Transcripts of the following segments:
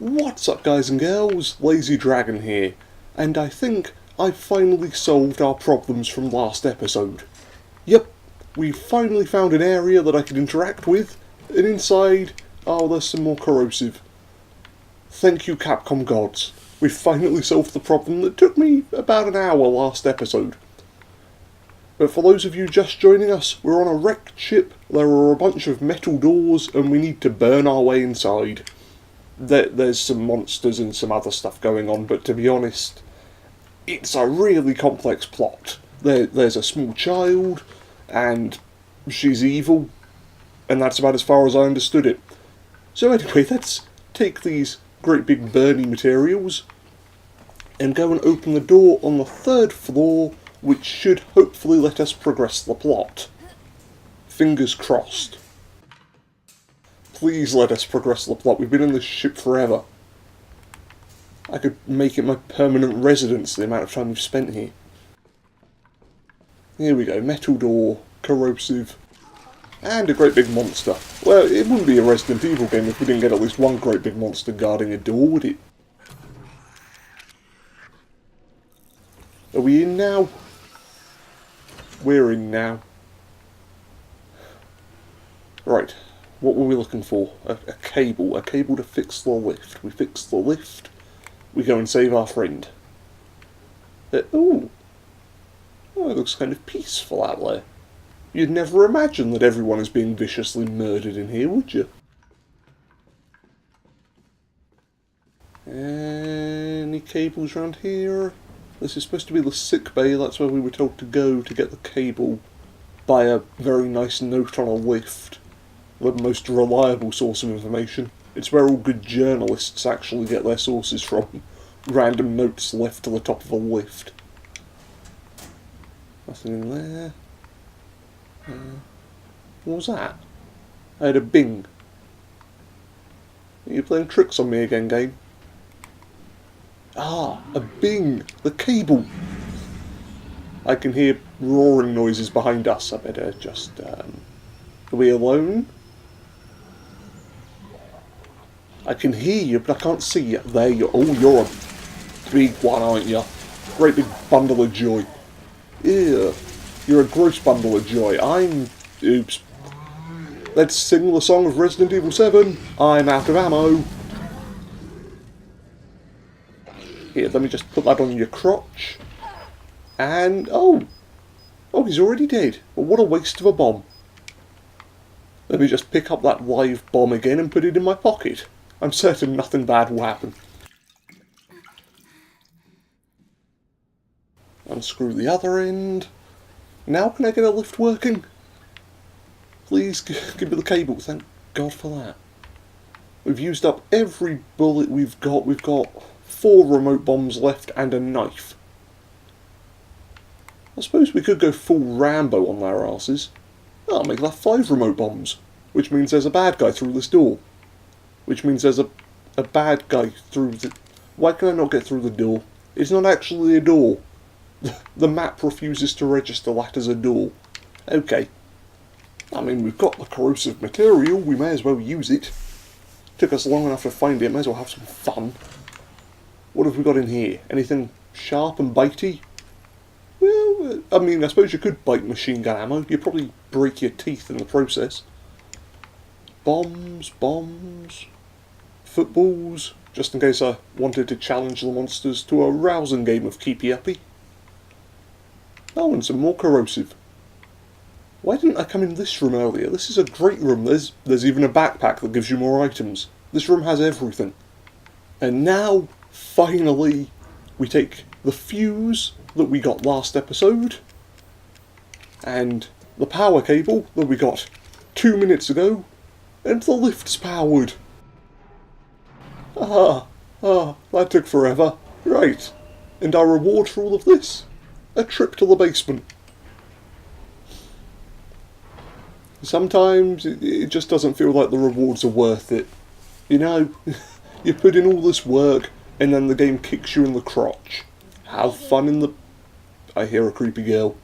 What's up guys and girls, Lazy Dragon here, and I think I've finally solved our problems from last episode. Yep, we've finally found an area that I can interact with, and inside, oh, there's some more corrosive. Thank you Capcom gods, we've finally solved the problem that took me about an hour last episode. But for those of you just joining us, we're on a wrecked ship, there are a bunch of metal doors, and we need to burn our way inside. There's some monsters and some other stuff going on, but to be honest, it's a really complex plot. There's a small child, and she's evil, and that's about as far as I understood it. So anyway, let's take these great big burning materials and go and open the door on the 3rd floor, which should hopefully let us progress the plot. Fingers crossed. Please let us progress the plot. We've been in this ship forever. I could make it my permanent residence the amount of time we've spent here. Here we go. Metal door, corrosive, and a great big monster. Well, it wouldn't be a Resident Evil game if we didn't get at least one great big monster guarding a door, would it? Are we in now? We're in now. Right. What were we looking for? A cable. A cable to fix the lift. We fix the lift. We go and save our friend. Oh, it looks kind of peaceful out there. You'd never imagine that everyone is being viciously murdered in here, would you? Any cables around here? This is supposed to be the sick bay. That's where we were told to go to get the cable by a very nice note on a lift. The most reliable source of information. It's where all good journalists actually get their sources from. Random notes left to the top of a lift. Nothing in there. What was that? I had a bing. Are you playing tricks on me again, game? Ah, a bing! The cable! I can hear roaring noises behind us. I better just, Are we alone? I can hear you, but I can't see you. There you are. Oh, you're a big one, aren't you? Great big bundle of joy. Ew. You're a gross bundle of joy. Oops. Let's sing the song of Resident Evil 7. I'm out of ammo. Here, let me just put that on your crotch. And, oh, he's already dead. But what a waste of a bomb. Let me just pick up that live bomb again and put it in my pocket. I'm certain nothing bad will happen. Unscrew the other end. Now can I get a lift working? Please give me the cable, thank God for that. We've used up every bullet we've got. We've got 4 remote bombs left and a knife. I suppose we could go full Rambo on our asses. I'll make that 5 remote bombs, which means there's a bad guy through this door. Which means there's a bad guy through the... Why can I not get through the door? It's not actually a door. The map refuses to register that as a door. Okay. I mean, we've got the corrosive material, we may as well use it. Took us long enough to find it, may as well have some fun. What have we got in here? Anything sharp and bitey? Well, I mean, I suppose you could bite machine gun ammo. You'd probably break your teeth in the process. Bombs. Footballs, just in case I wanted to challenge the monsters to a rousing game of keepy-uppy. Oh, and some more corrosive. Why didn't I come in this room earlier? This is a great room. There's even a backpack that gives you more items. This room has everything. And now, finally, we take the fuse that we got last episode, and the power cable that we got 2 minutes ago, and the lift's powered. That took forever. Right. And our reward for all of this? A trip to the basement. Sometimes it just doesn't feel like the rewards are worth it. You know, you put in all this work and then the game kicks you in the crotch. Have fun in the... I hear a creepy girl.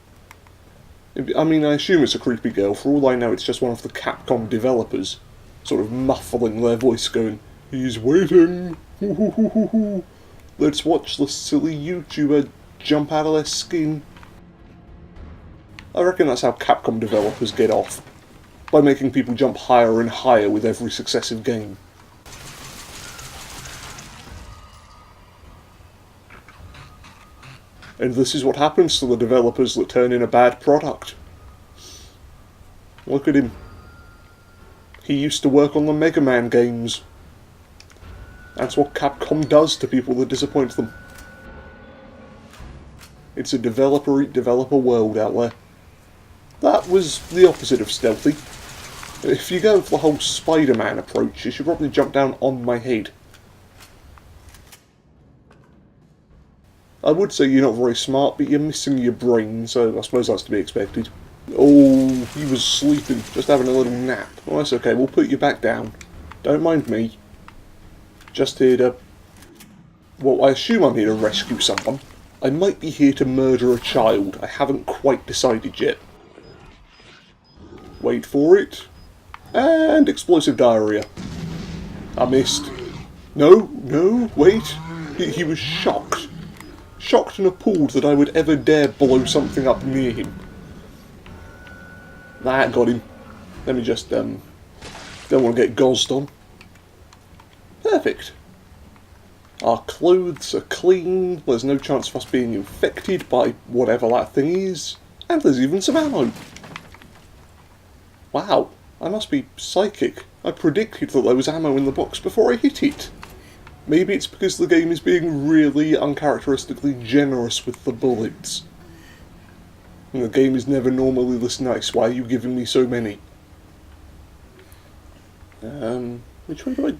I mean, I assume it's a creepy girl. For all I know, it's just one of the Capcom developers, sort of muffling their voice going, "He's waiting." Let's watch the silly YouTuber jump out of their skin. I reckon that's how Capcom developers get off. By making people jump higher and higher with every successive game. And this is what happens to the developers that turn in a bad product. Look at him. He used to work on the Mega Man games. That's what Capcom does to people that disappoint them. It's a developer eat developer world out there. That was the opposite of stealthy. If you go for the whole Spider-Man approach, you should probably jump down on my head. I would say you're not very smart, but you're missing your brain, so I suppose that's to be expected. Oh, he was sleeping, just having a little nap. Well, that's okay, we'll put you back down. Don't mind me. Just here to... well, I assume I'm here to rescue someone. I might be here to murder a child. I haven't quite decided yet. Wait for it. And explosive diarrhea. I missed. No, wait. He was shocked. Shocked and appalled that I would ever dare blow something up near him. That got him. Let me just, don't want to get gozzed on. Perfect. Our clothes are clean, there's no chance of us being infected by whatever that thing is, and there's even some ammo. Wow, I must be psychic. I predicted that there was ammo in the box before I hit it. Maybe it's because the game is being really uncharacteristically generous with the bullets. And the game is never normally this nice. Why are you giving me so many? Which way do I...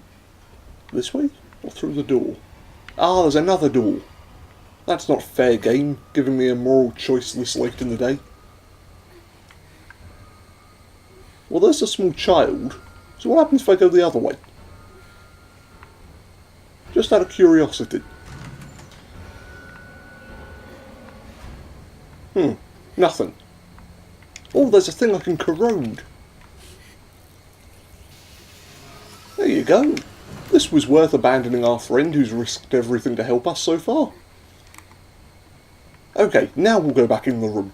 this way? Or through the door? Ah, there's another door. That's not fair game, giving me a moral choice this late in the day. Well, there's a small child. So what happens if I go the other way? Just out of curiosity. Nothing. Oh, there's a thing I can corrode. There you go. This was worth abandoning our friend who's risked everything to help us so far. Okay, now we'll go back in the room.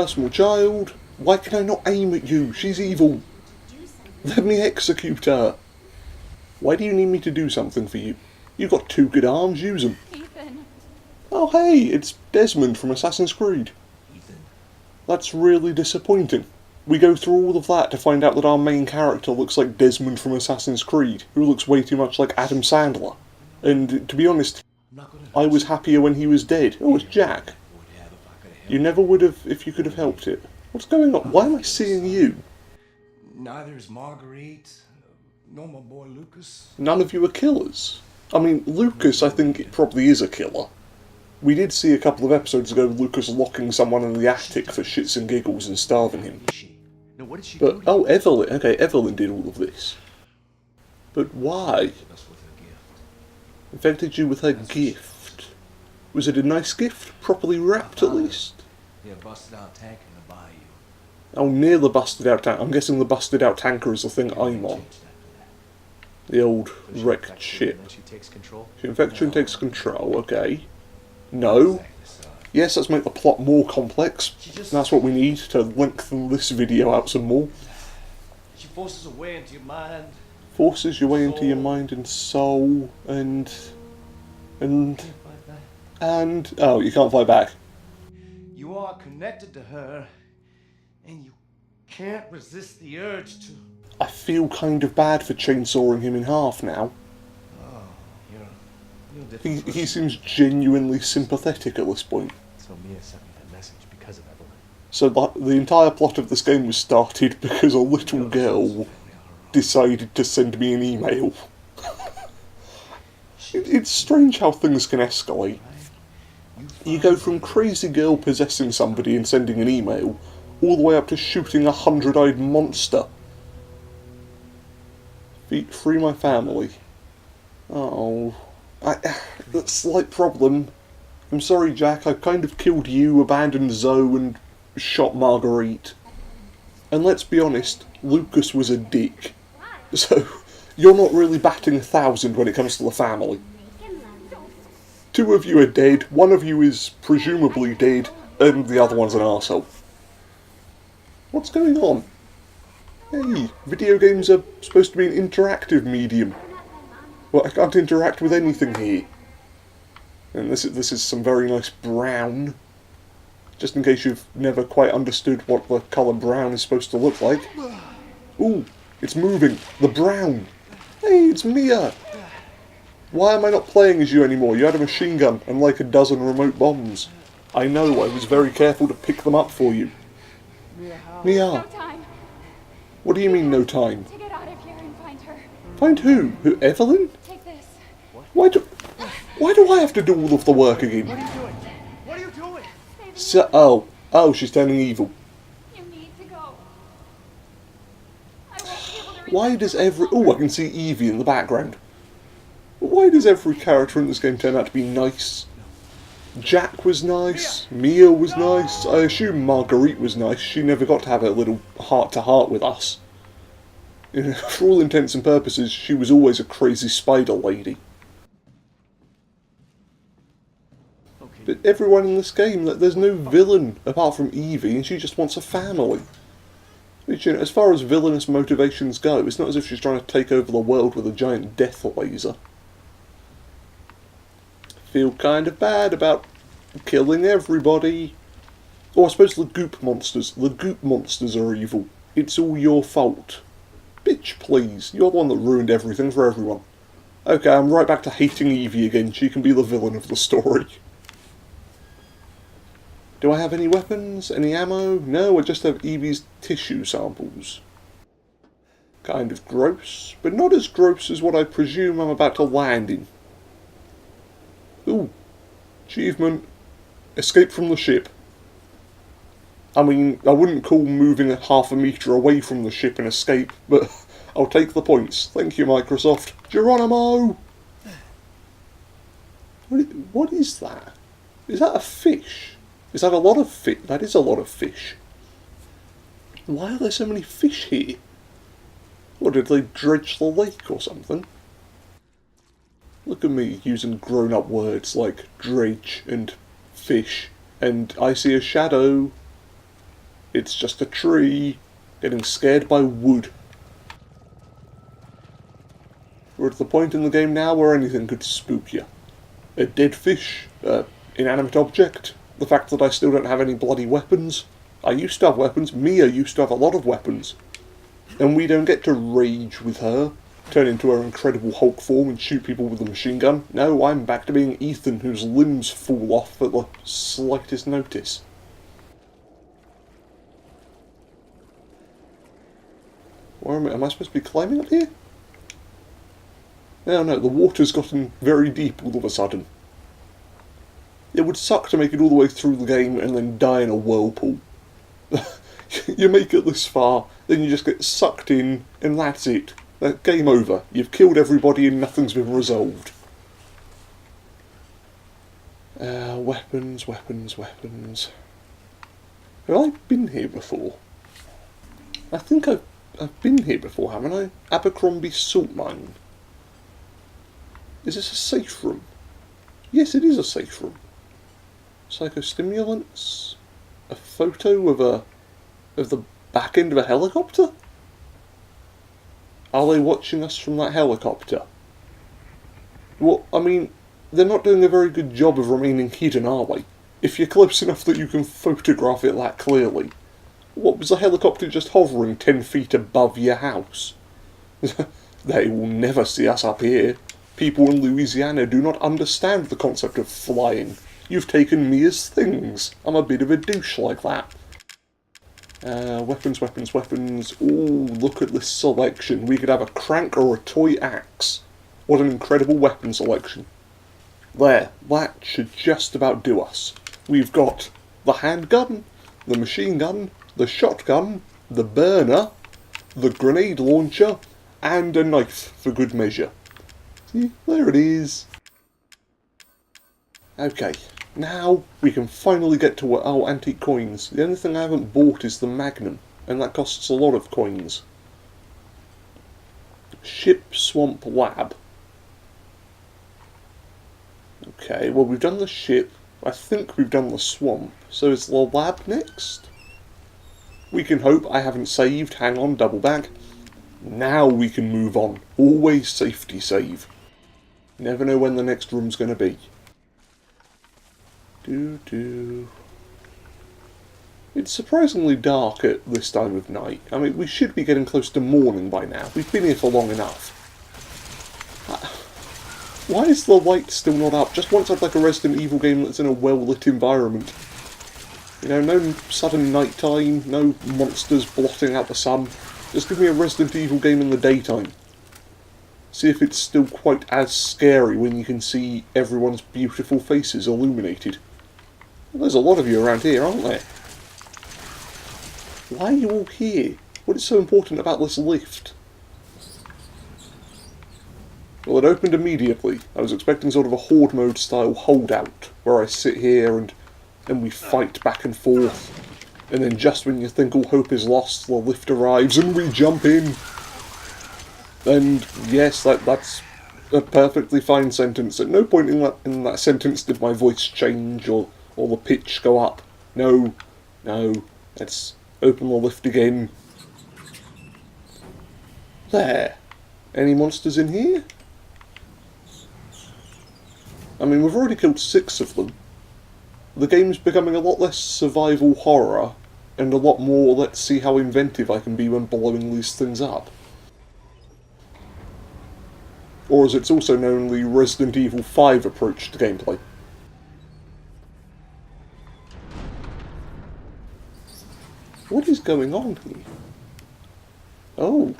Small child. Why can I not aim at you? She's evil. Let me execute her. Why do you need me to do something for you? You've got two good arms, use them. Ethan. Oh hey, it's Desmond from Assassin's Creed. Ethan. That's really disappointing. We go through all of that to find out that our main character looks like Desmond from Assassin's Creed, who looks way too much like Adam Sandler. And to be honest, I was happier when he was dead. Oh, it's Jack. You never would have if you could have helped it. What's going on? Why am I seeing you? Neither is Marguerite, nor my boy Lucas. None of you are killers. I mean, Lucas, I think, it probably is a killer. We did see a couple of episodes ago Lucas locking someone in the attic for shits and giggles and starving him. No, what did she But, do? oh, Evelyn. Okay, Evelyn did all of this. But why? Infected you with her gift. Was it a nice gift? Properly wrapped, at least? Yeah, busted out tank in the bayou. Oh, near the busted out tank. I'm guessing the busted out tanker is the thing I'm on. The old wrecked ship. She takes control. Infection takes control, okay. No. Yes, let's make the plot more complex. That's what we need to lengthen this video out some more. She forces her way into your mind. Forces your way into your mind and soul, and... oh, you can't fight back. You are connected to her, and you can't resist the urge to... I feel kind of bad for chainsawing him in half now. Oh, you're a different He person. seems genuinely sympathetic at this point. So Mia sent me that message because of Evelyn. So the entire plot of this game was started because a little girl decided to send me an email. It's strange how things can escalate. You go from crazy girl possessing somebody and sending an email, all the way up to shooting a 100-eyed monster. Free my family. Oh. That's a slight problem. I'm sorry, Jack, I kind of killed you, abandoned Zoe, and shot Marguerite. And let's be honest, Lucas was a dick. So, You're not really batting 1,000 when it comes to the family. 2 of you are dead, 1 of you is presumably dead, and the other one's an arsehole. What's going on? Hey, video games are supposed to be an interactive medium. Well, I can't interact with anything here. And this is some very nice brown. Just in case you've never quite understood what the colour brown is supposed to look like. Ooh, it's moving. The brown. Hey, it's Mia. Why am I not playing as you anymore? You had a machine gun and like a dozen remote bombs. I know, I was very careful to pick them up for you. Mia. No time. What do you mean, no time? To get out of here and find her. Find who? Who? Evelyn? Take this. Why do I have to do all of the work again? What are you doing? What are you doing? So, oh, she's turning evil. You need to go. I won't be able to reach Why does every... Oh, I can see Evie in the background. Why does every character in this game turn out to be nice? Jack was nice, Mia was nice, I assume Marguerite was nice, she never got to have a little heart-to-heart with us. You know, for all intents and purposes, she was always a crazy spider lady. But everyone in this game, there's no villain apart from Evie, and she just wants a family. Which, you know, as far as villainous motivations go, it's not as if she's trying to take over the world with a giant death laser. Feel kind of bad about killing everybody. Oh, I suppose the goop monsters. The goop monsters are evil. It's all your fault. Bitch, please. You're the one that ruined everything for everyone. Okay, I'm right back to hating Evie again. She can be the villain of the story. Do I have any weapons? Any ammo? No, I just have Evie's tissue samples. Kind of gross, but not as gross as what I presume I'm about to land in. Ooh. Achievement. Escape from the ship. I mean, I wouldn't call moving a half a metre away from the ship an escape, but I'll take the points. Thank you, Microsoft. Geronimo! What is that? Is that a fish? Is that a lot of fish? That is a lot of fish. Why are there so many fish here? Or did they dredge the lake or something? Look at me using grown-up words like dredge and fish, and I see a shadow. It's just a tree, getting scared by wood. We're at the point in the game now where anything could spook you. A dead fish, inanimate object, the fact that I still don't have any bloody weapons. I used to have weapons, Mia used to have a lot of weapons. And we don't get to rage with her, turn into her Incredible Hulk form and shoot people with a machine gun. No, I'm back to being Ethan, whose limbs fall off at the slightest notice. Where am I supposed to be climbing up here? No, the water's gotten very deep all of a sudden. It would suck to make it all the way through the game and then die in a whirlpool. You make it this far, then you just get sucked in, and that's it. Game over. You've killed everybody and nothing's been resolved. Weapons. Have I been here before? I think I've been here before, haven't I? Abercrombie Salt Mine. Is this a safe room? Yes, it is a safe room. Psychostimulants? A photo of the back end of a helicopter? Are they watching us from that helicopter? Well, I mean, they're not doing a very good job of remaining hidden, are they? If you're close enough that you can photograph it that clearly. What, was the helicopter just hovering 10 feet above your house? They will never see us up here. People in Louisiana do not understand the concept of flying. You've taken me as things. I'm a bit of a douche like that. Weapons. Ooh, look at this selection. We could have a crank or a toy axe. What an incredible weapon selection. There, that should just about do us. We've got the handgun, the machine gun, the shotgun, the burner, the grenade launcher, and a knife for good measure. See, there it is. Okay, now we can finally get to our antique coins. The only thing I haven't bought is the Magnum, and that costs a lot of coins. Ship, swamp, lab. Okay, well we've done the ship. I think we've done the swamp. So is the lab next? We can hope. I haven't saved. Hang on, double back. Now we can move on. Always safety save. Never know when the next room's going to be. It's surprisingly dark at this time of night. I mean, we should be getting close to morning by now. We've been here for long enough. Why is the light still not up? Just once I'd like a Resident Evil game that's in a well-lit environment. You know, no sudden night time, no monsters blotting out the sun. Just give me a Resident Evil game in the daytime. See if it's still quite as scary when you can see everyone's beautiful faces illuminated. Well, there's a lot of you around here, aren't there? Why are you all here? What is so important about this lift? Well, it opened immediately. I was expecting sort of a horde mode style holdout, where I sit here and we fight back and forth. And then just when you think all hope is lost, the lift arrives and we jump in. And yes, that's a perfectly fine sentence. At no point in that sentence did my voice change or the pitch go up. No, let's open the lift again. There. Any monsters in here? I mean, we've already killed 6 of them. The game's becoming a lot less survival horror, and a lot more let's see how inventive I can be when blowing these things up. Or as it's also known, the Resident Evil 5 approach to gameplay. What is going on here? Oh.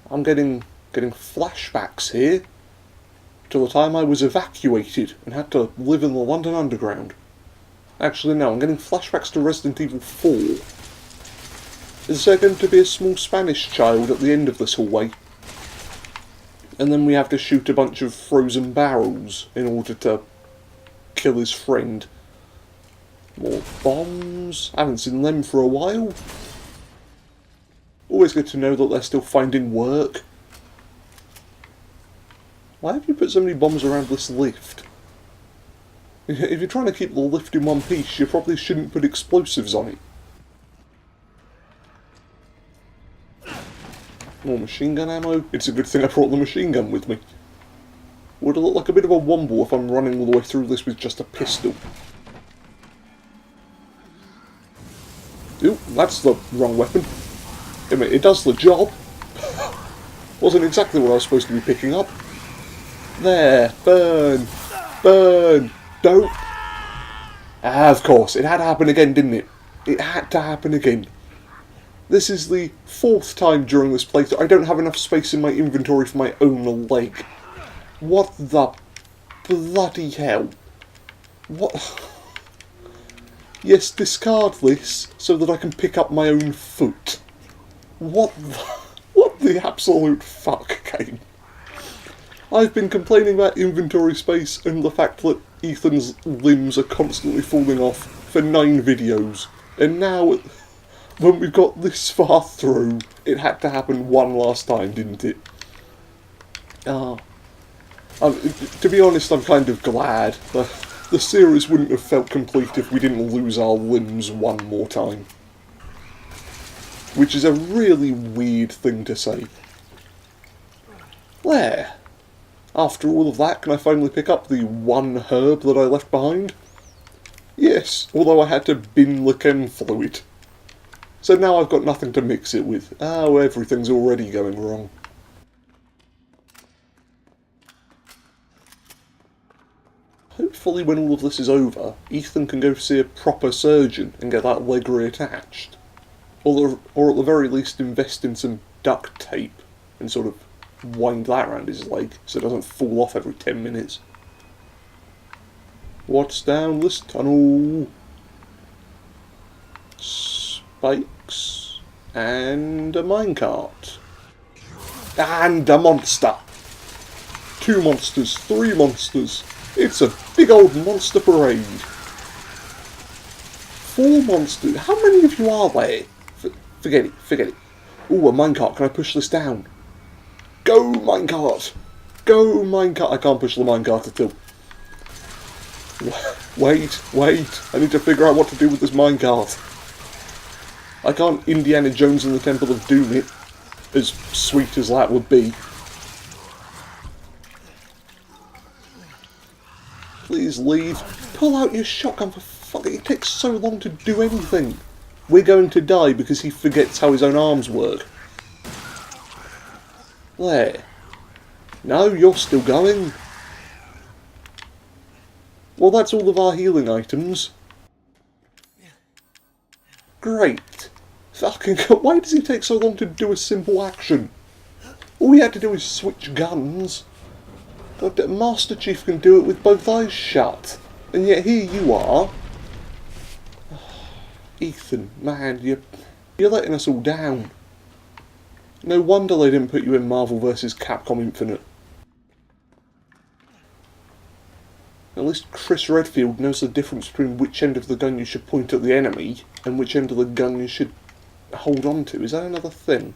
I'm getting flashbacks here to the time I was evacuated and had to live in the London Underground. Actually, no, I'm getting flashbacks to Resident Evil 4. Is there going to be a small Spanish child at the end of this hallway? And then we have to shoot a bunch of frozen barrels in order to kill his friend. More bombs. I haven't seen them for a while. Always good to know that they're still finding work. Why have you put so many bombs around this lift? If you're trying to keep the lift in one piece, you probably shouldn't put explosives on it. More machine gun ammo. It's a good thing I brought the machine gun with me. Would it look like a bit of a womble if I'm running all the way through this with just a pistol? Ooh, that's the wrong weapon. I mean, it does the job. Wasn't exactly what I was supposed to be picking up. There, burn, burn, don't. Ah, of course, it had to happen again, didn't it? It had to happen again. This is the 4th time during this playthrough I don't have enough space in my inventory for my own leg. What the bloody hell? What? Yes, discard this so that I can pick up my own foot. What the absolute fuck, game? I've been complaining about inventory space and the fact that Ethan's limbs are constantly falling off for 9 videos, and now, when we've got this far through, it had to happen one last time, didn't it? To be honest, I'm kind of glad. The series wouldn't have felt complete if we didn't lose our limbs one more time. Which is a really weird thing to say. There. After all of that, can I finally pick up the 1 herb that I left behind? Yes, although I had to bin the chem fluid. So now I've got nothing to mix it with. Oh, everything's already going wrong. Hopefully when all of this is over, Ethan can go see a proper surgeon and get that leg reattached. Or at the very least invest in some duct tape and sort of wind that around his leg so it doesn't fall off every 10 minutes. What's down this tunnel? Spikes and a minecart. And a monster. 2 monsters, 3 monsters. It's a big old monster parade. 4 monsters. How many of you are there? Forget it. Ooh, a minecart. Can I push this down? Go, minecart! Go, minecart! I can't push the minecart at all. Wait. I need to figure out what to do with this minecart. I can't Indiana Jones in the Temple of Doom it, as sweet as that would be. Please leave. Pull out your shotgun for fucking... It takes so long to do anything. We're going to die because he forgets how his own arms work. There. No, you're still going. Well, that's all of our healing items. Great. Fucking God, why does he take so long to do a simple action? All we had to do is switch guns. But Master Chief can do it with both eyes shut. And yet here you are. Ethan, man, you're letting us all down. No wonder they didn't put you in Marvel vs. Capcom Infinite. At least Chris Redfield knows the difference between which end of the gun you should point at the enemy and which end of the gun you should hold on to. Is that another thing?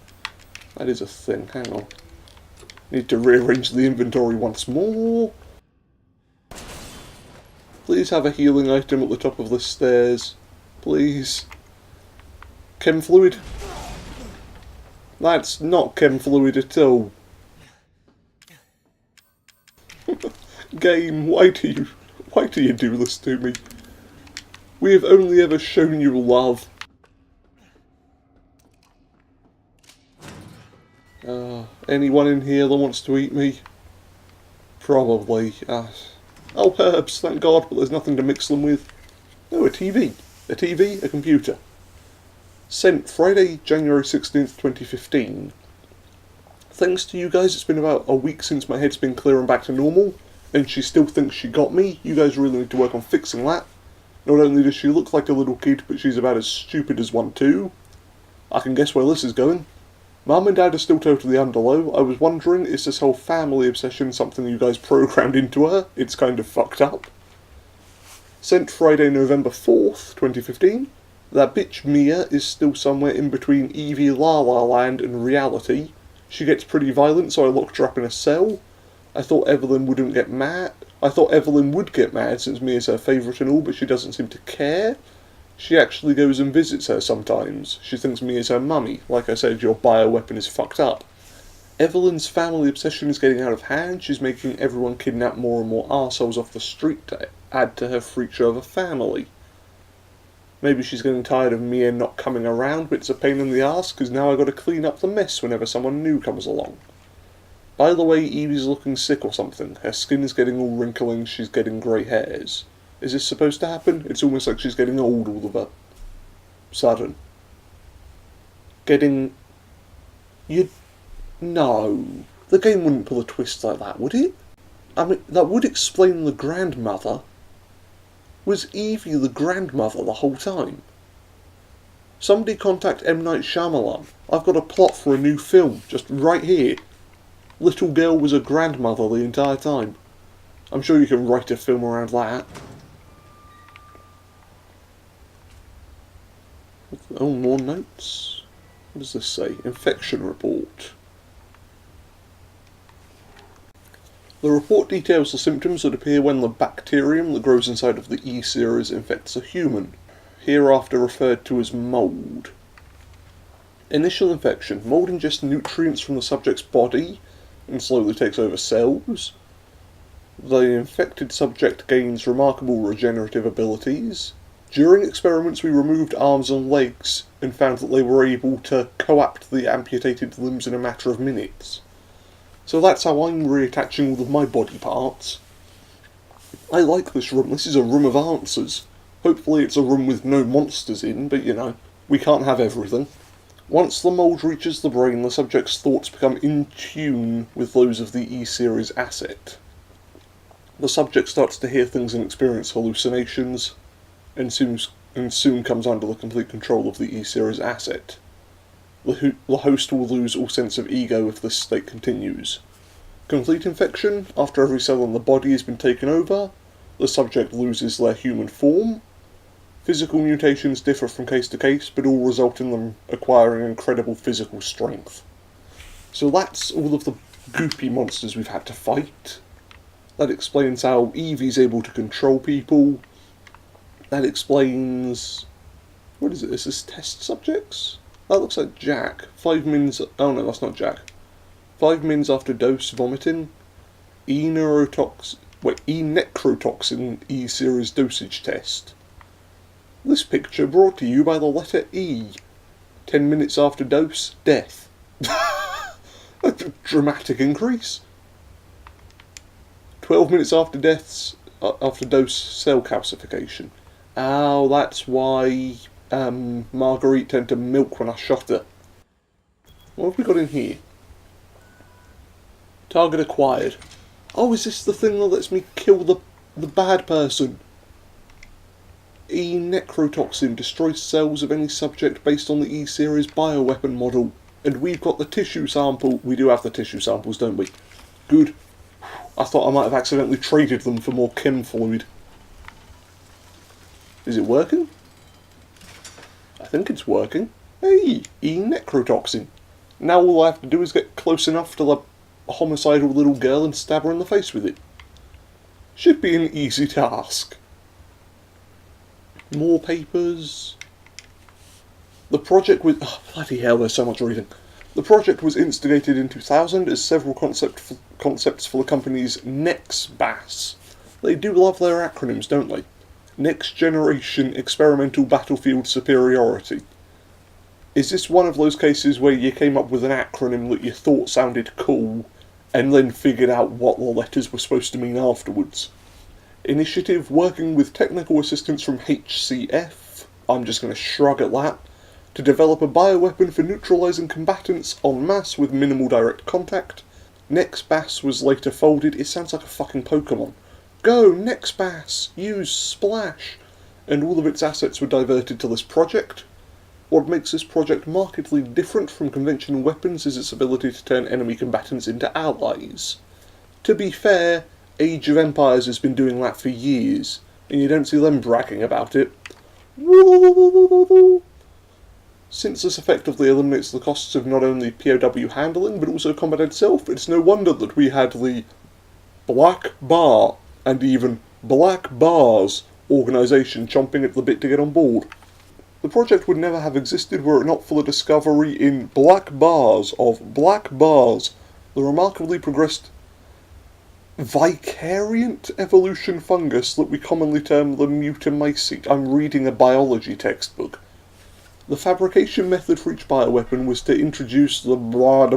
That is a thing. Hang on. Need to rearrange the inventory once more. Please have a healing item at the top of the stairs. Please. Chem fluid? That's not chem fluid at all. Game, why do you do this to me? We have only ever shown you love. Anyone in here that wants to eat me? Probably. Oh, herbs, thank God, but there's nothing to mix them with. Oh, a TV. A TV, a computer. Sent Friday, January 16th, 2015. Thanks to you guys, it's been about a week since my head's been clear and back to normal, and she still thinks she got me. You guys really need to work on fixing that. Not only does she look like a little kid, but she's about as stupid as one too. I can guess where this is going. Mum and Dad are still totally underlow. I was wondering, is this whole family obsession something you guys programmed into her? It's kind of fucked up. Sent Friday, November 4th, 2015. That bitch Mia is still somewhere in between Evie La La Land and reality. She gets pretty violent, so I locked her up in a cell. I thought Evelyn wouldn't get mad. I thought Evelyn would get mad since Mia's her favourite and all, but she doesn't seem to care. She actually goes and visits her sometimes. She thinks Mia's her mummy. Like I said, your bioweapon is fucked up. Evelyn's family obsession is getting out of hand. She's making everyone kidnap more and more arseholes off the street to add to her freak show of a family. Maybe she's getting tired of Mia not coming around, but it's a pain in the arse, because now I've got to clean up the mess whenever someone new comes along. By the way, Evie's looking sick or something. Her skin is getting all wrinkling, she's getting grey hairs. Is this supposed to happen? It's almost like she's getting old all of a sudden. No. The game wouldn't pull a twist like that, would it? I mean, that would explain the grandmother. Was Evie the grandmother the whole time? Somebody contact M. Night Shyamalan. I've got a plot for a new film, just right here. Little girl was a grandmother the entire time. I'm sure you can write a film around that. Oh, more notes. What does this say? Infection report. The report details the symptoms that appear when the bacterium that grows inside of the E-series infects a human, hereafter referred to as mould. Initial infection. Mould ingests nutrients from the subject's body and slowly takes over cells. The infected subject gains remarkable regenerative abilities. During experiments we removed arms and legs and found that they were able to coapt the amputated limbs in a matter of minutes. So that's how I'm reattaching all of my body parts. I like this room. This is a room of answers. Hopefully it's a room with no monsters in, but you know, we can't have everything. Once the mould reaches the brain, the subject's thoughts become in tune with those of the E-series asset. The subject starts to hear things and experience hallucinations, and soon comes under the complete control of the E-series asset. The host will lose all sense of ego if this state continues. Complete infection. After every cell in the body has been taken over, the subject loses their human form. Physical mutations differ from case to case, but all result in them acquiring incredible physical strength. So that's all of the goopy monsters we've had to fight. That explains how Evie's able to control people. That explains... What is it? Is this test subjects? That looks like Jack. 5 mins... Oh no, that's not Jack. 5 mins after dose vomiting. E-necrotoxin E-series dosage test. This picture brought to you by the letter E. 10 minutes after dose, death. A dramatic increase. 12 minutes after after dose, cell calcification. Oh, that's why Marguerite turned to milk when I shot her. What have we got in here? Target acquired. Oh, is this the thing that lets me kill the bad person? E-necrotoxin destroys cells of any subject based on the E-series bioweapon model. And we've got the tissue sample. We do have the tissue samples, don't we? Good. I thought I might have accidentally traded them for more chem fluid. Is it working? I think it's working. Hey, E-necrotoxin. Now all I have to do is get close enough to the homicidal little girl and stab her in the face with it. Should be an easy task. More papers. The project was... Oh, bloody hell, there's so much reading. The project was instigated in 2000 as several concepts for the company's NEXBAS. They do love their acronyms, don't they? Next Generation Experimental Battlefield Superiority. Is this one of those cases where you came up with an acronym that you thought sounded cool, and then figured out what the letters were supposed to mean afterwards? Initiative working with technical assistance from HCF, I'm just going to shrug at that, to develop a bioweapon for neutralising combatants en masse with minimal direct contact. NEXBAS was later folded. It sounds like a fucking Pokemon. Go, NEXBAS! Use Splash! And all of its assets were diverted to this project. What makes this project markedly different from conventional weapons is its ability to turn enemy combatants into allies. To be fair, Age of Empires has been doing that for years, and you don't see them bragging about it. Since this effectively eliminates the costs of not only POW handling, but also combat itself, it's no wonder that we had the Black Bar, and even Black Bars, organisation chomping at the bit to get on board. The project would never have existed were it not for the discovery in black bars of black bars, the remarkably progressed vicariant evolution fungus that we commonly term the Mutamycete. I'm reading a biology textbook. The fabrication method for each bioweapon was to introduce the blah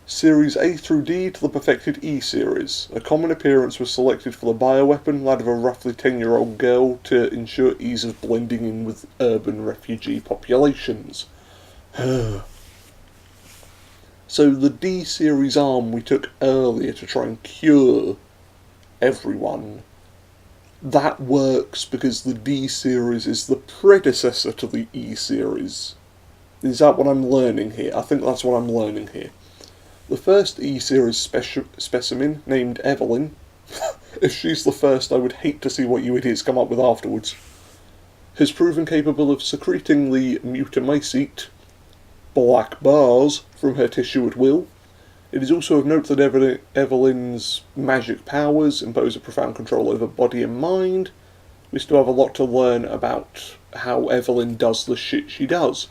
Series A through D to the perfected E series. A common appearance was selected for the bioweapon, that of a roughly 10-year-old girl, to ensure ease of blending in with urban refugee populations. So the D series arm we took earlier to try and cure everyone, that works because the D series is the predecessor to the E series. Is that what I'm learning here? I think that's what I'm learning here. The first E-series specimen, named Evelyn, if she's the first, I would hate to see what you idiots come up with afterwards, has proven capable of secreting the Mutamycete, black bars, from her tissue at will. It is also of note that Evelyn's magic powers impose a profound control over body and mind. We still have a lot to learn about how Evelyn does the shit she does.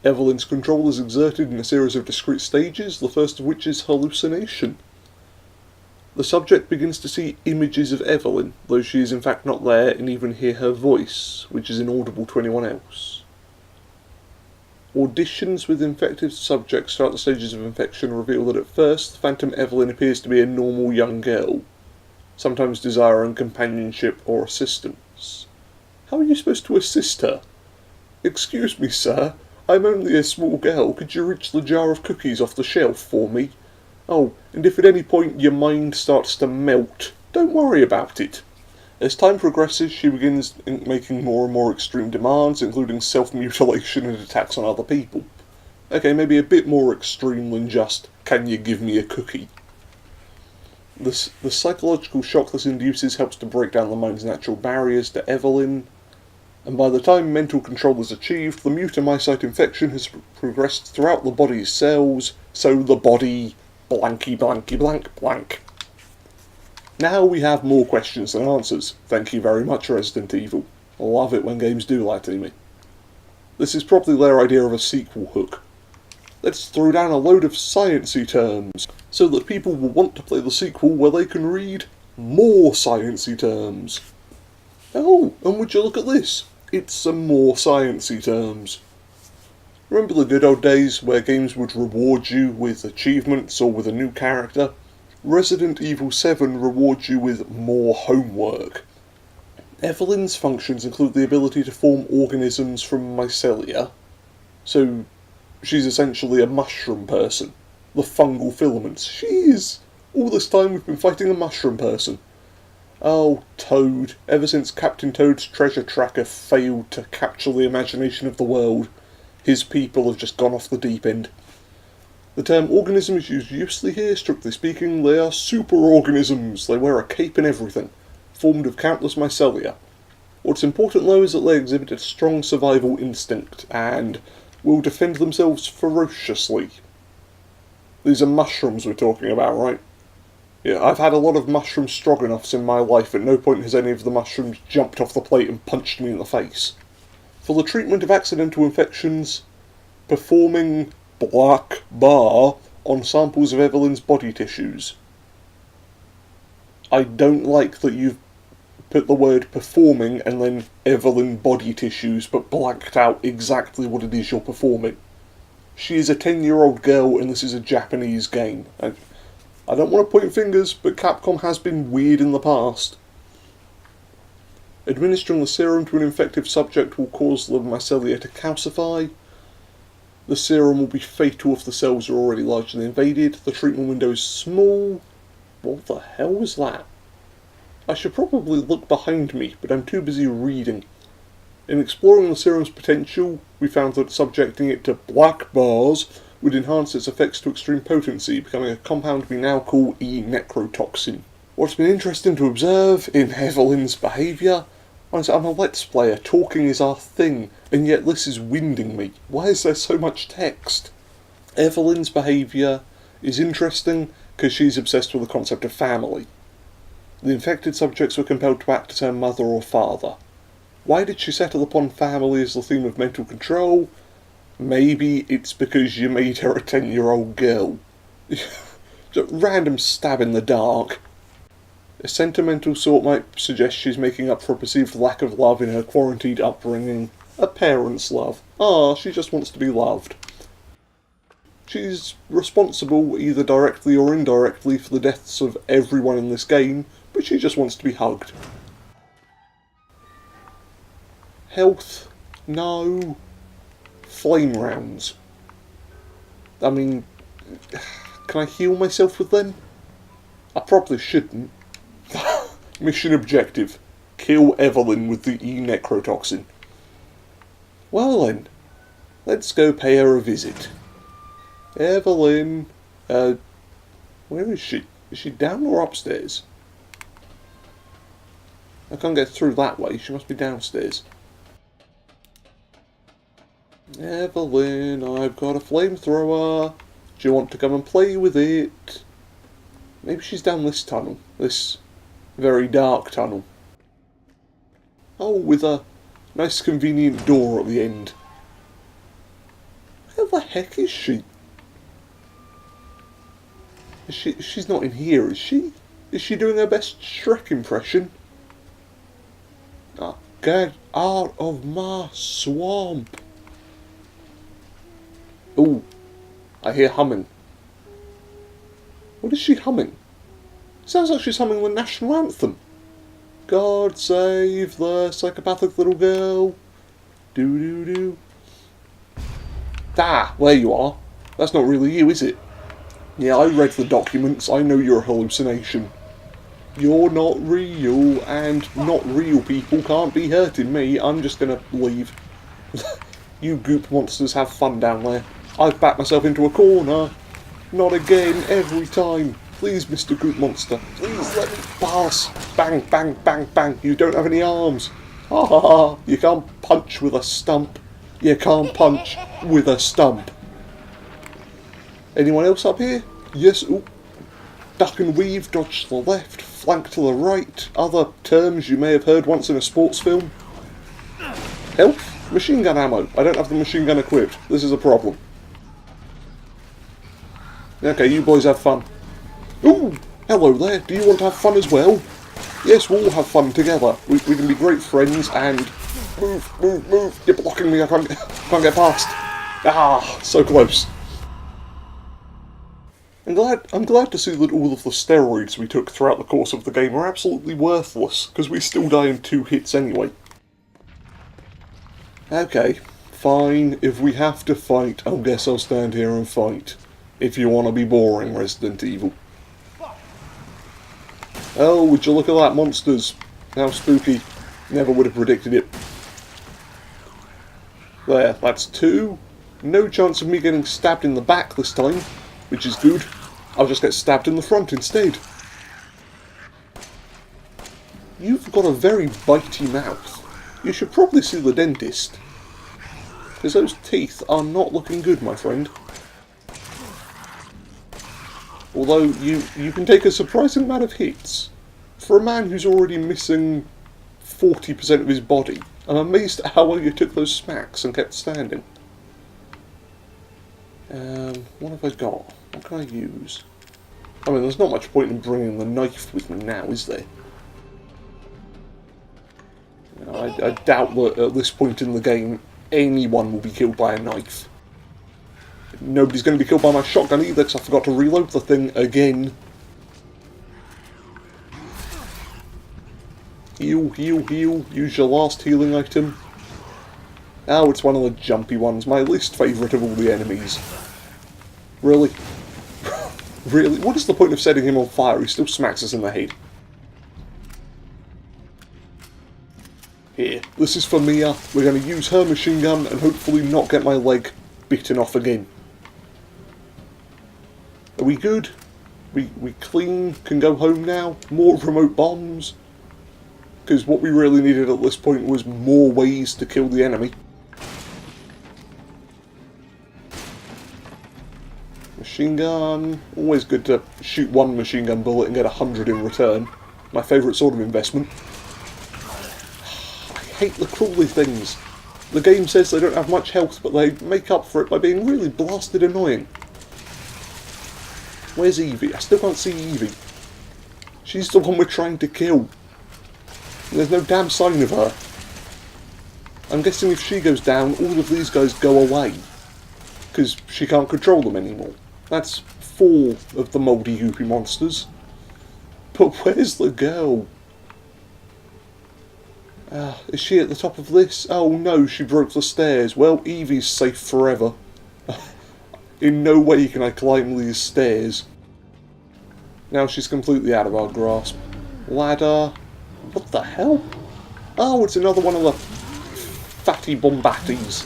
Evelyn's control is exerted in a series of discrete stages, the first of which is hallucination. The subject begins to see images of Evelyn, though she is in fact not there, and even hear her voice, which is inaudible to anyone else. Auditions with infected subjects throughout the stages of infection reveal that at first, Phantom Evelyn appears to be a normal young girl, sometimes desiring companionship or assistance. How are you supposed to assist her? Excuse me, sir. I'm only a small girl. Could you reach the jar of cookies off the shelf for me? Oh, and if at any point your mind starts to melt, don't worry about it. As time progresses, she begins making more and more extreme demands, including self-mutilation and attacks on other people. Okay, maybe a bit more extreme than just, can you give me a cookie? The psychological shock this induces helps to break down the mind's natural barriers to Evelyn, and by the time mental control is achieved, the Mutamycete infection has progressed throughout the body's cells, so the body blanky blanky blank blank. Now we have more questions than answers. Thank you very much, Resident Evil. I love it when games do that to me. This is probably their idea of a sequel hook. Let's throw down a load of sciencey terms, so that people will want to play the sequel where they can read more sciencey terms. Oh, and would you look at this? It's some more sciencey terms. Remember the good old days where games would reward you with achievements or with a new character? Resident Evil 7 rewards you with more homework. Evelyn's functions include the ability to form organisms from mycelia, so she's essentially a mushroom person. The fungal filaments. Jeez! All this time we've been fighting a mushroom person. Oh, Toad. Ever since Captain Toad's treasure tracker failed to capture the imagination of the world, his people have just gone off the deep end. The term organism is used loosely here. Strictly speaking, they are superorganisms. They wear a cape and everything, formed of countless mycelia. What's important though is that they exhibit a strong survival instinct, and will defend themselves ferociously. These are mushrooms we're talking about, right? Yeah, I've had a lot of mushroom stroganoffs in my life. At no point has any of the mushrooms jumped off the plate and punched me in the face. For the treatment of accidental infections, performing black bar on samples of Evelyn's body tissues. I don't like that you've put the word performing and then Evelyn body tissues, but blanked out exactly what it is you're performing. She is a 10-year-old girl and this is a Japanese game. I don't want to point fingers, but Capcom has been weird in the past. Administering the serum to an infected subject will cause the mycelia to calcify. The serum will be fatal if the cells are already largely invaded. The treatment window is small. What the hell was that? I should probably look behind me, but I'm too busy reading. In exploring the serum's potential, we found that subjecting it to black bars would enhance its effects to extreme potency, becoming a compound we now call E-necrotoxin. What's been interesting to observe in Evelyn's behaviour, honestly, I'm a Let's Player, talking is our thing, and yet this is winding me. Why is there so much text? Evelyn's behaviour is interesting because she's obsessed with the concept of family. The infected subjects were compelled to act as her mother or father. Why did she settle upon family as the theme of mental control? Maybe it's because you made her a 10-year-old girl. Just random stab in the dark. A sentimental sort might suggest she's making up for a perceived lack of love in her quarantined upbringing. A parent's love. She just wants to be loved. She's responsible, either directly or indirectly, for the deaths of everyone in this game, but she just wants to be hugged. Health? No. Flame rounds. I mean, can I heal myself with them? I probably shouldn't. Mission objective. Kill Evelyn with the E-necrotoxin. Well then, let's go pay her a visit. Evelyn, where is she? Is she down or upstairs? I can't get through that way, she must be downstairs. Evelyn, I've got a flamethrower. Do you want to come and play with it? Maybe she's down this tunnel, this very dark tunnel. Oh, with a nice convenient door at the end. Where the heck is she? She's not in here, is she? Is she doing her best Shrek impression? Get out of my swamp. Ooh, I hear humming. What is she humming? Sounds like she's humming the national anthem. God save the psychopathic little girl. Do. Ah, there you are. That's not really you, is it? Yeah, I read the documents. I know you're a hallucination. You're not real, and not real people can't be hurting me. I'm just gonna leave. You goop monsters have fun down there. I've backed myself into a corner. Not again, every time. Please, Mr. Goop Monster, please let me pass. Bang, bang, bang, bang. You don't have any arms. Ha ha ha. You can't punch with a stump. You can't punch with a stump. Anyone else up here? Yes. Ooh. Duck and weave, dodge to the left, flank to the right. Other terms you may have heard once in a sports film. Health? Machine gun ammo. I don't have the machine gun equipped. This is a problem. Okay, you boys have fun. Ooh! Hello there. Do you want to have fun as well? Yes, we'll all have fun together. We can be great friends and... Move! You're blocking me. I can't get past. Ah, so close. I'm glad to see that all of the steroids we took throughout the course of the game are absolutely worthless, because we still die in 2 hits anyway. Okay, fine. If we have to fight, I guess I'll stand here and fight. If you want to be boring, Resident Evil. Oh, would you look at that, monsters? How spooky. Never would have predicted it. There, that's 2. No chance of me getting stabbed in the back this time, which is good. I'll just get stabbed in the front instead. You've got a very bitey mouth. You should probably see the dentist. Because those teeth are not looking good, my friend. Although, you can take a surprising amount of hits. For a man who's already missing 40% of his body, I'm amazed at how well you took those smacks and kept standing. What have I got? What can I use? I mean, there's not much point in bringing the knife with me now, is there? I doubt that at this point in the game, anyone will be killed by a knife. Nobody's going to be killed by my shotgun either, because I forgot to reload the thing again. Heal. Use your last healing item. Oh, it's one of the jumpy ones, my least favourite of all the enemies. Really? Really? What is the point of setting him on fire? He still smacks us in the head. Here, this is for Mia. We're going to use her machine gun and hopefully not get my leg bitten off again. Are we good? We clean? Can go home now? More remote bombs? Because what we really needed at this point was more ways to kill the enemy. Machine gun. Always good to shoot one machine gun bullet and get 100 in return. My favourite sort of investment. I hate the crawly things. The game says they don't have much health, but they make up for it by being really blasted annoying. Where's Evie? I still can't see Evie. She's the one we're trying to kill. There's no damn sign of her. I'm guessing if she goes down, all of these guys go away. Because she can't control them anymore. That's 4 of the mouldy goopy monsters. But where's the girl? Is she at the top of this? Oh no, she broke the stairs. Well, Evie's safe forever. In no way can I climb these stairs. Now she's completely out of our grasp. Ladder. What the hell? Oh, it's another one of the fatty bombatties.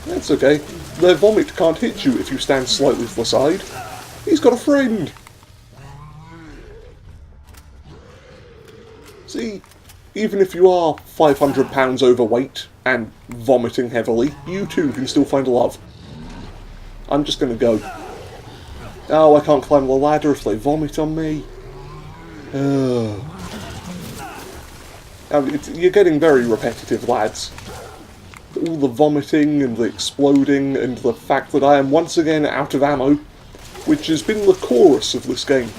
That's okay. Their vomit can't hit you if you stand slightly to the side. He's got a friend! See, even if you are 500 pounds overweight and vomiting heavily, you too can still find love. I'm just gonna go. Oh, I can't climb the ladder if they vomit on me. You're getting very repetitive, lads. All the vomiting and the exploding and the fact that I am once again out of ammo, which has been the chorus of this game.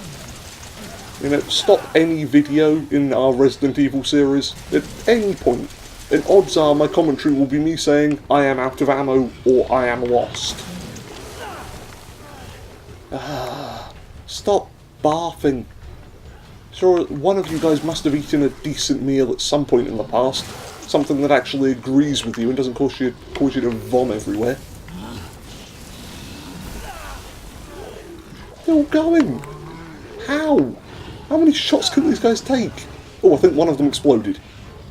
You know, stop any video in our Resident Evil series at any point, and odds are my commentary will be me saying I am out of ammo or I am lost. Stop barfing. Sure, one of you guys must have eaten a decent meal at some point in the past. Something that actually agrees with you and doesn't cause you to vom everywhere. They're all going. How? How many shots can these guys take? Oh, I think one of them exploded.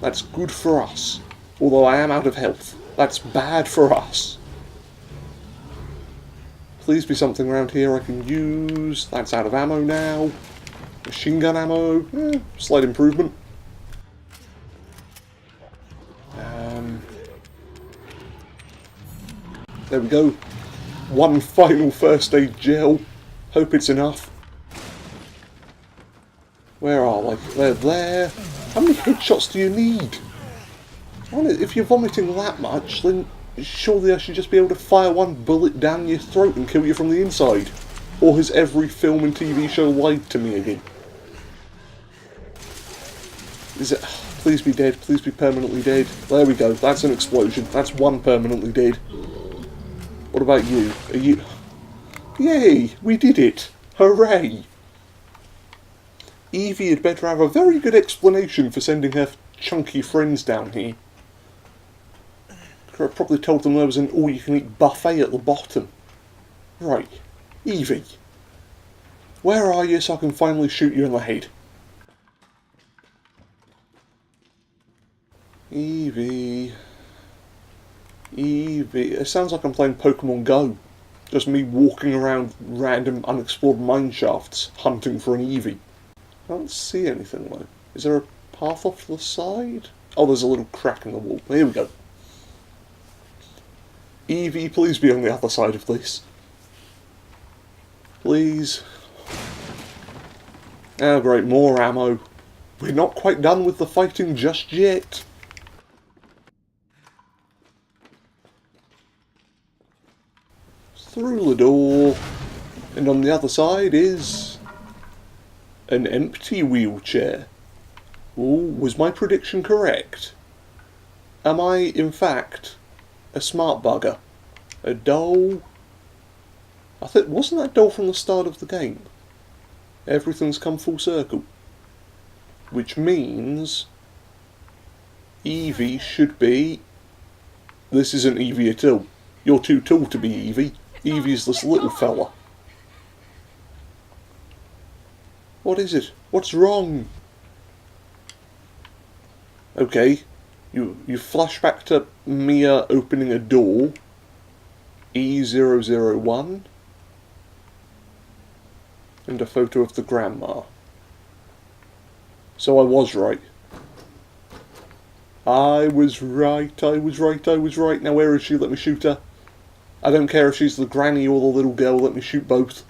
That's good for us. Although I am out of health. That's bad for us. Please be something around here I can use. That's out of ammo now. Machine gun ammo. Slight improvement. There we go. one final first aid gel. Hope it's enough. Where are they? They're there. How many headshots do you need? If you're vomiting that much, then surely I should just be able to fire one bullet down your throat and kill you from the inside. Or has every film and TV show lied to me again? Is it... Please be dead. Please be permanently dead. There we go. That's an explosion. That's one permanently dead. What about you? Are you... Yay! We did it! Hooray! Evie had better have a very good explanation for sending her chunky friends down here. Could have probably told them there was an all-you-can-eat buffet at the bottom. Right. Evie. Where are you so I can finally shoot you in the head? Evie. Evie. It sounds like I'm playing Pokemon Go. Just me walking around random unexplored mineshafts hunting for an Eevee. I don't see anything though. Is there a path off to the side? Oh, there's a little crack in the wall. Here we go. Eevee, please be on the other side of this. Please. Oh great, more ammo. We're not quite done with the fighting just yet. Through the door, and on the other side is an empty wheelchair. Ooh, was my prediction correct? Am I, in fact, a smart bugger? A doll? I think, wasn't that doll from the start of the game? Everything's come full circle. Which means Evie should be... This isn't Evie at all. You're too tall to be Evie. Evie's this little fella. What is it? What's wrong? Okay, you flash back to Mia opening a door. E001. And a photo of the grandma. So I was right. I was right. Now where is she? Let me shoot her. I don't care if she's the granny or the little girl, let me shoot both.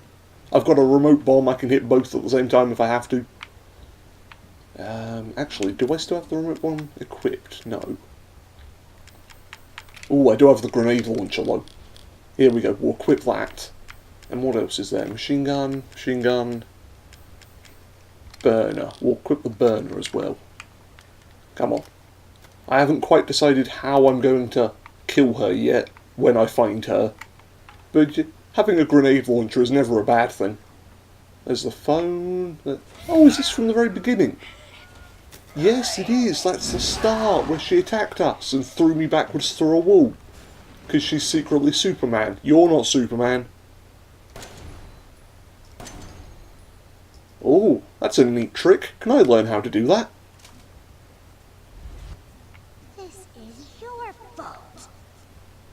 I've got a remote bomb, I can hit both at the same time if I have to. Actually, do I still have the remote bomb equipped? No. Oh, I do have the grenade launcher though. Here we go, we'll equip that. And what else is there? Machine gun, burner. We'll equip the burner as well. Come on. I haven't quite decided how I'm going to kill her yet. When I find her. But having a grenade launcher is never a bad thing. There's the phone. Oh, is this from the very beginning? Yes, it is. That's the start where she attacked us and threw me backwards through a wall. Because she's secretly Superman. You're not Superman. Oh, that's a neat trick. Can I learn how to do that?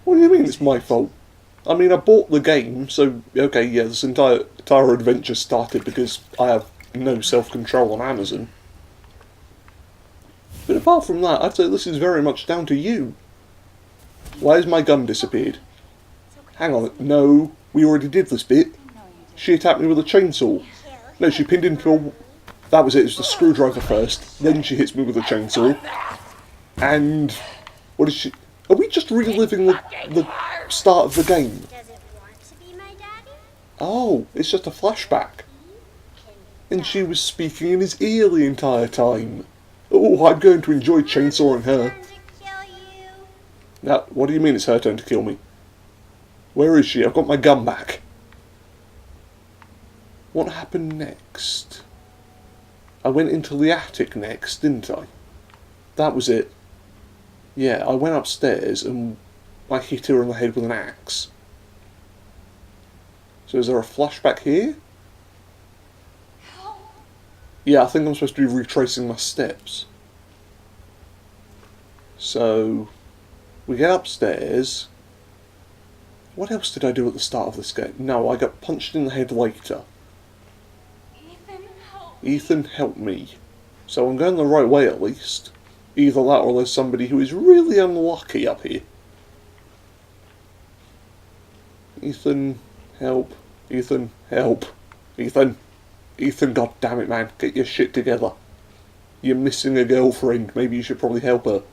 What do you mean it's my fault? I mean, I bought the game, so, okay, yeah, this entire adventure started because I have no self-control on Amazon. But apart from that, I'd say this is very much down to you. Why has my gun disappeared? Hang on, no, we already did this bit. She attacked me with a chainsaw. No, she pinned into a... That was it was the screwdriver first, then she hits me with a chainsaw. And... What is she... Are we just reliving the start of the game? Does it want to be my daddy? Oh, it's just a flashback. And she was speaking in his ear the entire time. Oh, I'm going to enjoy chainsawing her. Now, what do you mean it's her turn to kill me? Where is she? I've got my gun back. What happened next? I went into the attic next, didn't I? That was it. Yeah, I went upstairs and I hit her in the head with an axe. So is there a flashback here? Yeah, I think I'm supposed to be retracing my steps. So, we get upstairs. What else did I do at the start of this game? No, I got punched in the head later. Ethan, help me. So I'm going the right way at least. Either that or there's somebody who is really unlucky up here. Ethan, help. Ethan, help. Ethan. Ethan, god damn it, man. Get your shit together. You're missing a girlfriend. Maybe you should probably help her.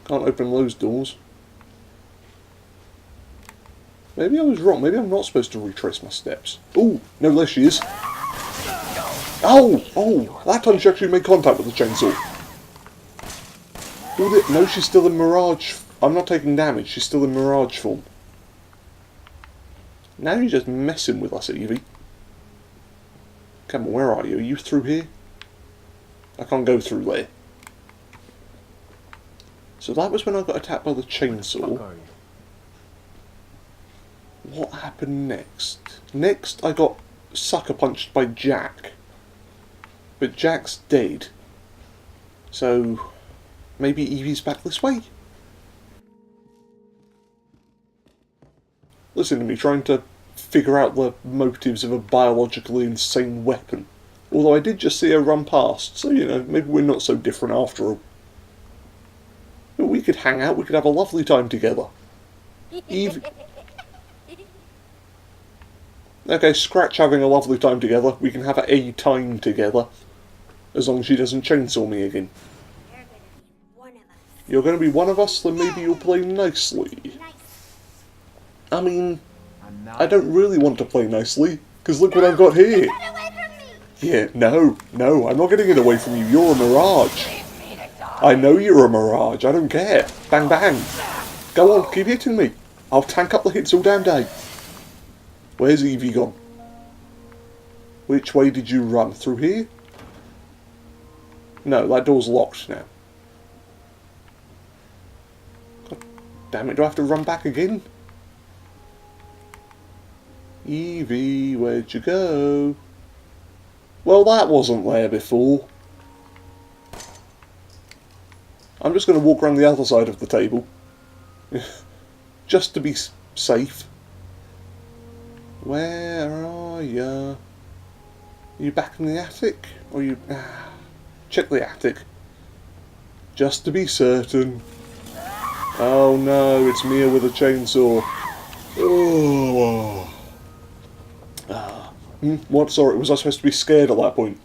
Can't open those doors. Maybe I was wrong. Maybe I'm not supposed to retrace my steps. Oh, no, there she is. Oh, oh, that time she actually made contact with the chainsaw. No, she's still in Mirage. I'm not taking damage. She's still in Mirage form. Now you're just messing with us, Evie. Come on, where are you? Are you through here? I can't go through there. So that was when I got attacked by the chainsaw. What happened next? Next, I got sucker punched by Jack. But Jack's dead. So, maybe Evie's back this way? Listen to me trying to figure out the motives of a biologically insane weapon. Although I did just see her run past, so you know, maybe we're not so different after all. But we could hang out, we could have a lovely time together. Evie... Okay, scratch having a lovely time together. We can have a time together. As long as she doesn't chainsaw me again. You're going to be one of us, then maybe you'll play nicely. I mean, I don't really want to play nicely, because look what I've got here. Yeah, no, I'm not getting it away from you. You're a mirage. I know you're a mirage. I don't care. Bang, bang. Go on, keep hitting me. I'll tank up the hits all damn day. Where's Evie gone? Which way did you run? Through here? No, that door's locked now. God damn it, do I have to run back again? Evie, where'd you go? Well, that wasn't there before. I'm just going to walk around the other side of the table. Just to be safe. Where are you? Are you back in the attic? Or you... check the attic. Just to be certain. Oh no, it's Mia with a chainsaw. Oh. What? Sorry, was I supposed to be scared at that point?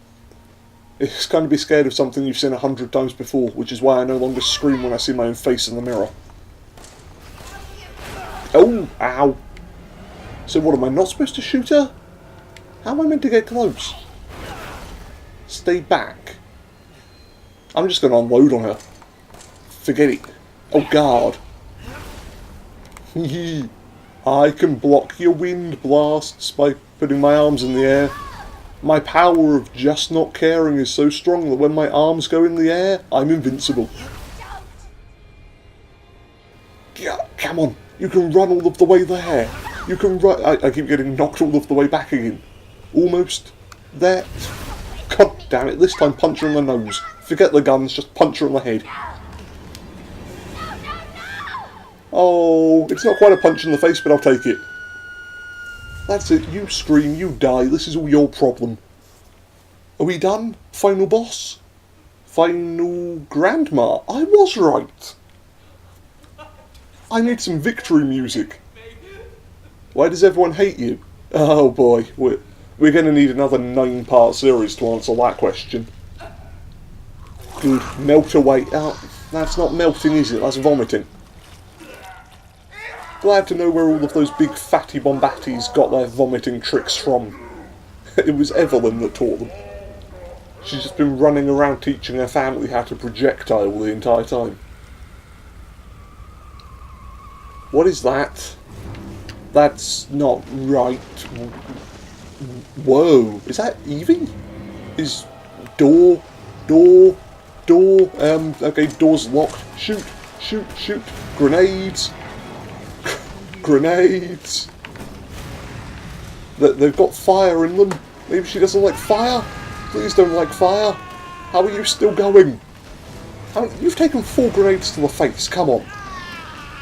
It's kind of be scared of something you've seen 100 times before, which is why I no longer scream when I see my own face in the mirror. Oh, ow. So what, am I not supposed to shoot her? How am I meant to get close? Stay back. I'm just going to unload on her. Forget it. Oh, guard. I can block your wind blasts by putting my arms in the air. My power of just not caring is so strong that when my arms go in the air, I'm invincible. Come on, you can run all of the way there. You can run. I keep getting knocked all of the way back again. Almost there. God damn it, this time punch her in the nose. Forget the guns, just punch her in the head. Oh, it's not quite a punch in the face, but I'll take it. That's it, you scream, you die, this is all your problem. Are we done? Final boss? Final grandma? I was right. I need some victory music. Why does everyone hate you? Oh boy, we're going to need another 9-part series to answer that question. Good, melt away. Oh, that's not melting, is it? That's vomiting. Glad to know where all of those big fatty Bombattis got their vomiting tricks from. It was Evelyn that taught them. She's just been running around teaching her family how to projectile the entire time. What is that? That's not right. Whoa, is that Evie? Is door, okay, door's locked. Shoot, grenades. Grenades! They've got fire in them. Maybe she doesn't like fire? Please don't like fire. How are you still going? You've taken 4 grenades to the face, come on.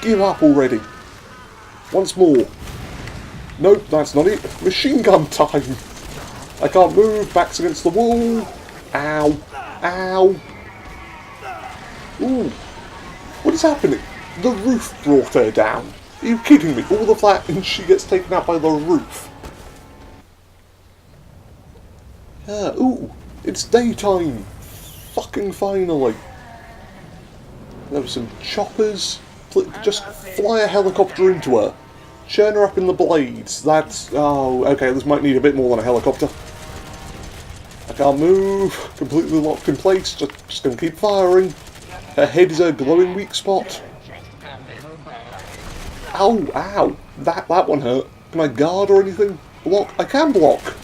Give up already. Once more. Nope, that's not it. Machine gun time. I can't move, back's against the wall. Ow. Ow. Ooh. What is happening? The roof brought her down. Are you kidding me? All of that and she gets taken out by the roof. Ooh, it's daytime. Fucking finally. There were some choppers. Just fly a helicopter into her. Churn her up in the blades. That's... oh, okay, this might need a bit more than a helicopter. I can't move. Completely locked in place. Just gonna keep firing. Her head is a glowing weak spot. Ow, ow. That one hurt. Can I guard or anything? Block? I can block.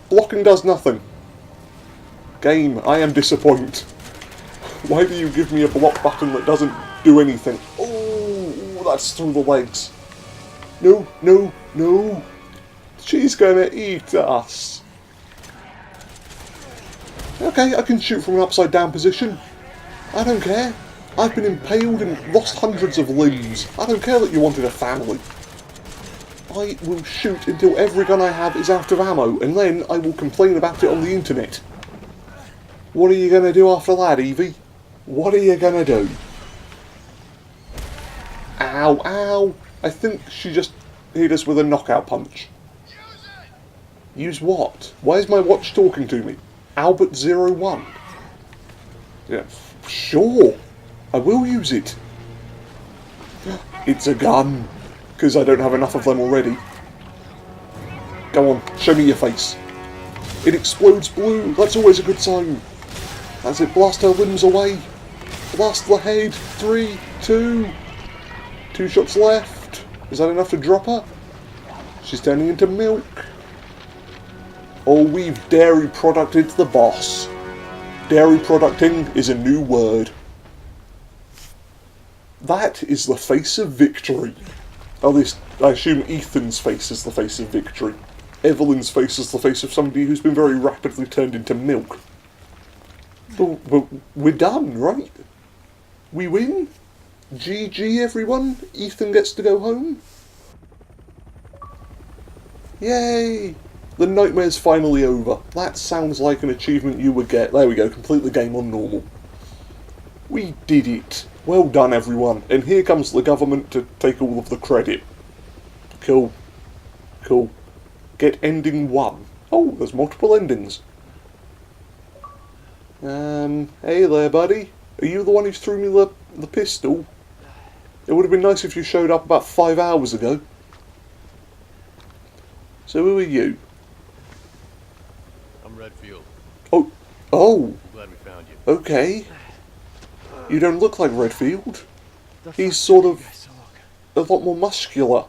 Blocking does nothing. Game, I am disappointed. Why do you give me a block button that doesn't do anything? Oh, that's through the legs. No, no, no. She's gonna eat us. Okay, I can shoot from an upside down position. I don't care. I've been impaled and lost hundreds of limbs. I don't care that you wanted a family. I will shoot until every gun I have is out of ammo, and then I will complain about it on the internet. What are you going to do after that, Evie? What are you going to do? Ow, ow. I think she just hit us with a knockout punch. Use what? Why is my watch talking to me? Albert01. Yeah, sure. I will use it. It's a gun. Because I don't have enough of them already. Go on, show me your face. It explodes blue. That's always a good sign. As it blast her limbs away. Blast the head. 3, 2. 2 shots left. Is that enough to drop her? She's turning into milk. Oh, we've dairy producted the boss. Dairy producting is a new word. That is the face of victory. At least, I assume Ethan's face is the face of victory. Evelyn's face is the face of somebody who's been very rapidly turned into milk. But we're done, right? We win? GG, everyone. Ethan gets to go home. Yay! The nightmare's finally over. That sounds like an achievement you would get. There we go, complete the game on normal. We did it. Well done, everyone. And here comes the government to take all of the credit. Cool. Cool. Get ending 1. Oh, there's multiple endings. Hey there, buddy. Are you the one who threw me the pistol? It would have been nice if you showed up about 5 hours ago. So who are you? I'm Redfield. Oh. Oh. Glad we found you. Okay. You don't look like Redfield. He's sort of a lot more muscular.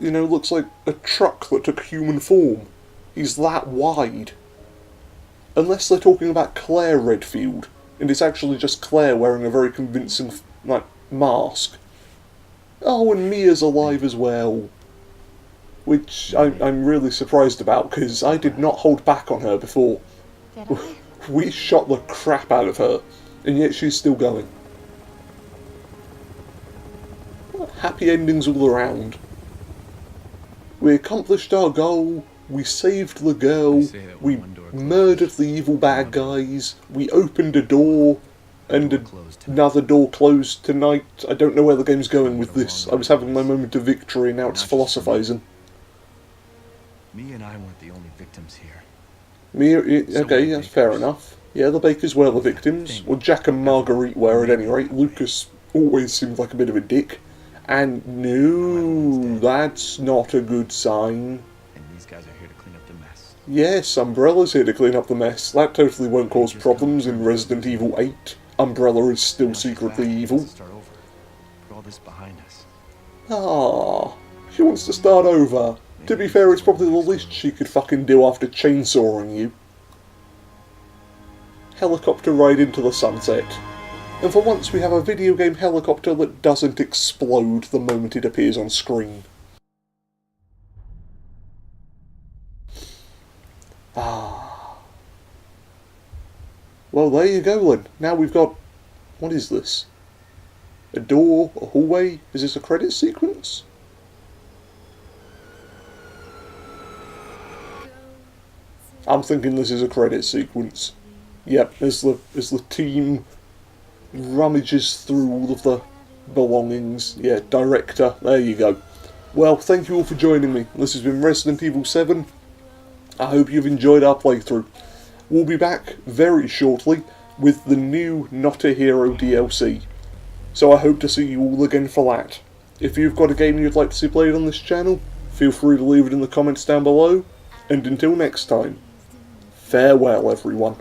You know, looks like a truck that took human form. He's that wide. Unless they're talking about Claire Redfield, and it's actually just Claire wearing a very convincing, like, mask. Oh, and Mia's alive as well. Which I'm really surprised about, because I did not hold back on her before. We shot the crap out of her. And yet she's still going. Happy endings all around. We accomplished our goal. We saved the girl. We murdered the evil bad guys. We opened a door. And another door closed tonight. I don't know where the game's going with this. I was having my moment of victory and now it's philosophizing. Me and I weren't the only victims here. Okay, that's fair enough. Yeah, the Bakers were the victims. Well, Jack and Marguerite were at any rate. Lucas always seemed like a bit of a dick. And no, that's not a good sign. And these guys are here to clean up the mess. Yes, Umbrella's here to clean up the mess. That totally won't cause problems in Resident Evil 8. Umbrella is still secretly evil. Start over. Put all this behind us. Ah, she wants to start over. To be fair, it's probably the least she could fucking do after chainsawing you. Helicopter ride into the sunset. And for once we have a video game helicopter that doesn't explode the moment it appears on screen. Ah. Well, there you go then. Now we've got... what is this? A door? A hallway? Is this a credit sequence? I'm thinking this is a credit sequence. Yep, as the team rummages through all of the belongings. Yeah, director. There you go. Well, thank you all for joining me. This has been Resident Evil 7. I hope you've enjoyed our playthrough. We'll be back very shortly with the new Not a Hero DLC. So I hope to see you all again for that. If you've got a game you'd like to see played on this channel, feel free to leave it in the comments down below. And until next time, farewell everyone.